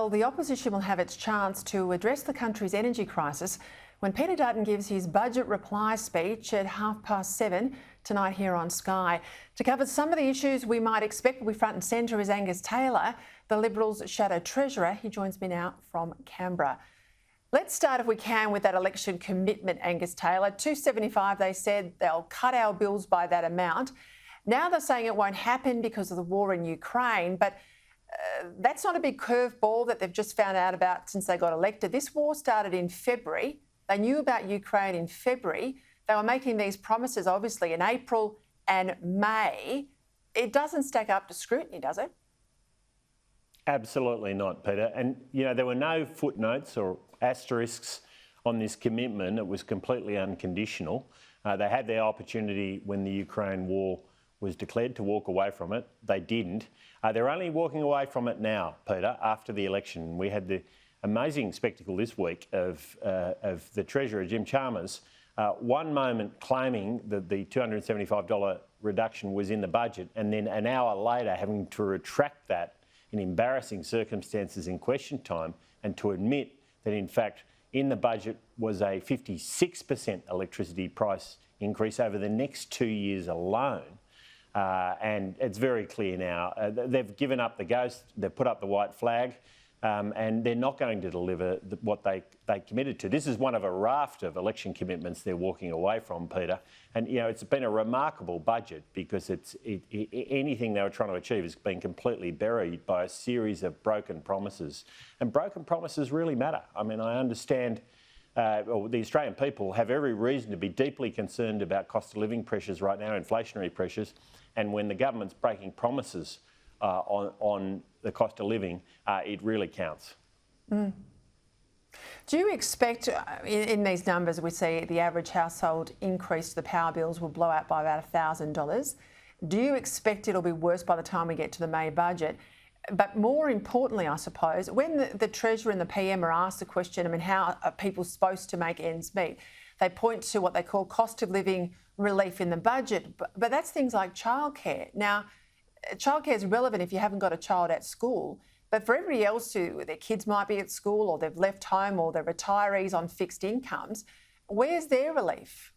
Well, the opposition will have its chance to address the country's energy crisis when Peter Dutton gives his budget reply speech at 7:30 tonight here on Sky. To cover some of the issues we might expect will be front and centre is Angus Taylor, the Liberals' shadow treasurer. He joins me now from Canberra. Let's start, if we can, with that election commitment, Angus Taylor. $2.75, they said they'll cut our bills by that amount. Now they're saying it won't happen because of the war in Ukraine, but that's not a big curveball that they've just found out about since they got elected. This war started in February. They knew about Ukraine in February. They were making these promises, obviously, in April and May. It doesn't stack up to scrutiny, does it? Absolutely not, Peter. And, you know, there were no footnotes or asterisks on this commitment. It was completely unconditional. They had their opportunity when the Ukraine war was declared to walk away from it. They didn't. They're only walking away from it now, Peter, after the election. We had the amazing spectacle this week of the Treasurer, Jim Chalmers, one moment claiming that the $275 reduction was in the budget, and then an hour later having to retract that in embarrassing circumstances in question time, and to admit that, in fact, in the budget was a 56% electricity price increase over the next 2 years alone. And it's very clear now. They've given up the ghost, they've put up the white flag, and they're not going to deliver what they committed to. This is one of a raft of election commitments they're walking away from, Peter. And, you know, it's been a remarkable budget because anything they were trying to achieve has been completely buried by a series of broken promises. And broken promises really matter. I mean, I understand the Australian people have every reason to be deeply concerned about cost of living pressures right now, inflationary pressures. And when the government's breaking promises on the cost of living, it really counts. Mm. Do you expect, in these numbers, we see the average household increase to the power bills will blow out by about $1,000. Do you expect it'll be worse by the time we get to the May budget? But more importantly, I suppose, when the Treasurer and the PM are asked the question, I mean, how are people supposed to make ends meet? They point to what they call cost of living relief in the budget, but that's things like childcare. Now, childcare is relevant if you haven't got a child at school, but for everybody else who their kids might be at school or they've left home or they're retirees on fixed incomes, where's their relief?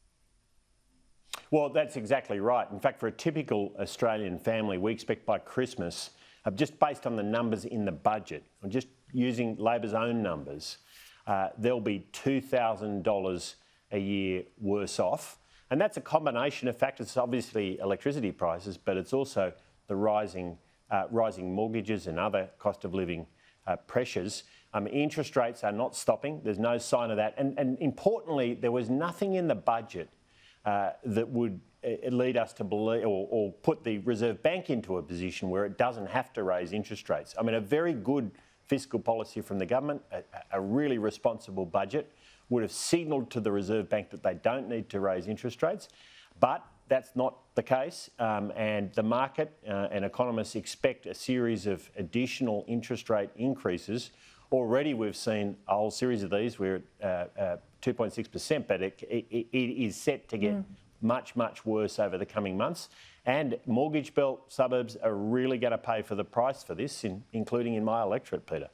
Well, that's exactly right. In fact, for a typical Australian family, we expect by Christmas, just based on the numbers in the budget, I'm just using Labor's own numbers, there'll be $2,000 a year worse off. And that's a combination of factors. It's obviously electricity prices, but it's also the rising mortgages and other cost of living pressures. Interest rates are not stopping. There's no sign of that. And importantly, there was nothing in the budget that would lead us to believe or put the Reserve Bank into a position where it doesn't have to raise interest rates. I mean, a very good fiscal policy from the government, a really responsible budget, would have signalled to the Reserve Bank that they don't need to raise interest rates. But that's not the case, and the market and economists expect a series of additional interest rate increases. Already we've seen a whole series of these. We're at 2.6%, but it is set to get much, much worse over the coming months. And mortgage belt suburbs are really going to pay for the price for this, including in my electorate, Peter.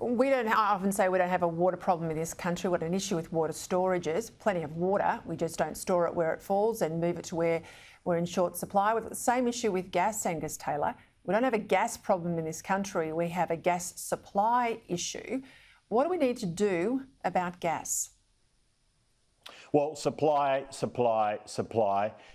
I often say we don't have a water problem in this country. We've got an issue with water storages, plenty of water. We just don't store it where it falls and move it to where we're in short supply. We've got the same issue with gas, Angus Taylor. We don't have a gas problem in this country. We have a gas supply issue. What do we need to do about gas? Well, supply.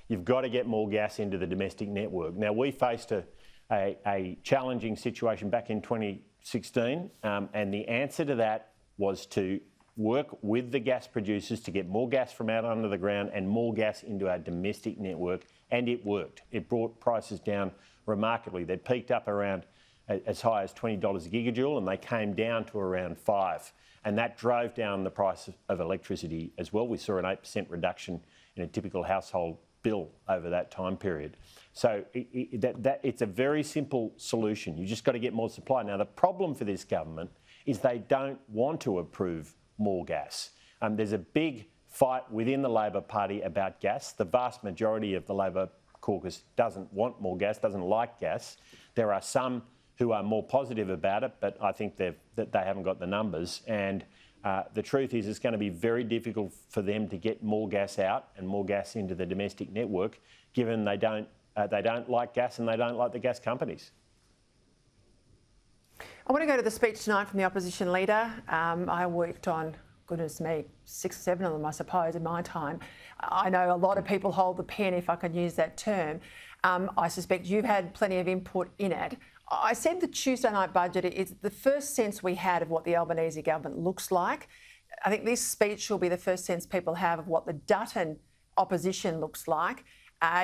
You've got to get more gas into the domestic network. Now, we faced a challenging situation back in 2016, and the answer to that was to work with the gas producers to get more gas from out under the ground and more gas into our domestic network, and it worked. It brought prices down remarkably. They peaked up around as high as $20 a gigajoule, and they came down to around $5, and that drove down the price of electricity as well. We saw an 8% reduction in a typical household bill over that time period. So it's a very simple solution. You just got to get more supply. Now, the problem for this government is they don't want to approve more gas. There's a big fight within the Labor Party about gas. The vast majority of the Labor caucus doesn't want more gas, doesn't like gas. There are some who are more positive about it, but I think that they haven't got the numbers. And the truth is, it's going to be very difficult for them to get more gas out and more gas into the domestic network, given they don't like gas and they don't like the gas companies. I want to go to the speech tonight from the opposition leader. I worked on, goodness me, 6 or 7 of them, I suppose, in my time. I know a lot of people hold the pen, if I can use that term. I suspect you've had plenty of input in it. I said the Tuesday night budget is the first sense we had of what the Albanese government looks like. I think this speech will be the first sense people have of what the Dutton opposition looks like.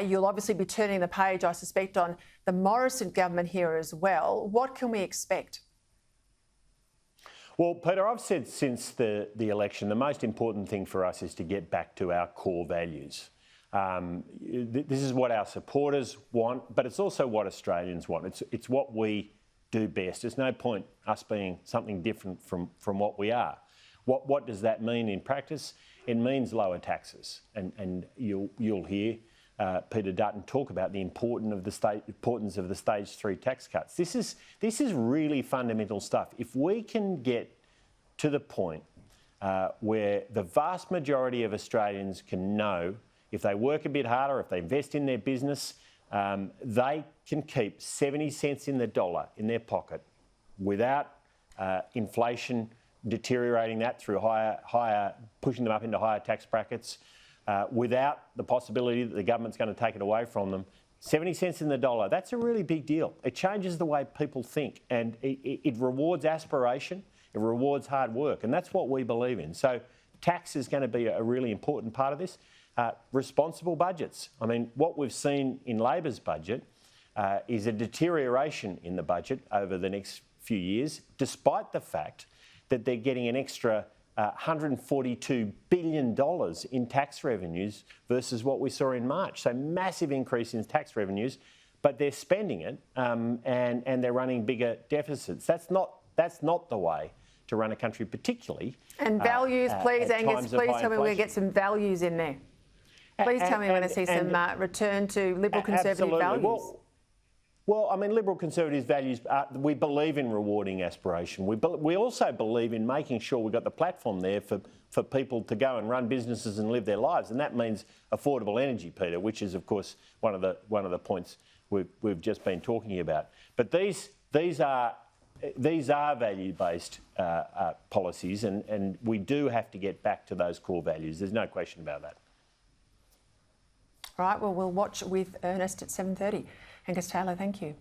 You'll obviously be turning the page, I suspect, on the Morrison government here as well. What can we expect? Well, Peter, I've said since the election, the most important thing for us is to get back to our core values. This is what our supporters want, but it's also what Australians want. It's what we do best. There's no point us being something different from what we are. What does that mean in practice? It means lower taxes, and you'll hear Peter Dutton talk about the importance of the stage 3 tax cuts. This is really fundamental stuff. If we can get to the point where the vast majority of Australians can know, if they work a bit harder, if they invest in their business, they can keep 70 cents in the dollar in their pocket without inflation deteriorating that through pushing them up into higher tax brackets, without the possibility that the government's going to take it away from them. 70 cents in the dollar, that's a really big deal. It changes the way people think, and it rewards aspiration, it rewards hard work, and that's what we believe in. So tax is going to be a really important part of this. Responsible budgets. I mean, what we've seen in Labor's budget is a deterioration in the budget over the next few years, despite the fact that they're getting an extra $142 billion in tax revenues versus what we saw in March. So massive increase in tax revenues, but they're spending it and they're running bigger deficits. That's not the way to run a country, particularly. And values, please, Angus, please tell me we're going to get some values in there. Please tell me we're going to see some return to Liberal Conservative values. Well, I mean, Liberal Conservative values, we believe in rewarding aspiration. We also believe in making sure we've got the platform there for people to go and run businesses and live their lives, and that means affordable energy, Peter, which is, of course, one of the points we've just been talking about. But these are value-based policies, and we do have to get back to those core values. There's no question about that. Right, well, we'll watch with Ernest at 7:30. Angus Taylor, thank you.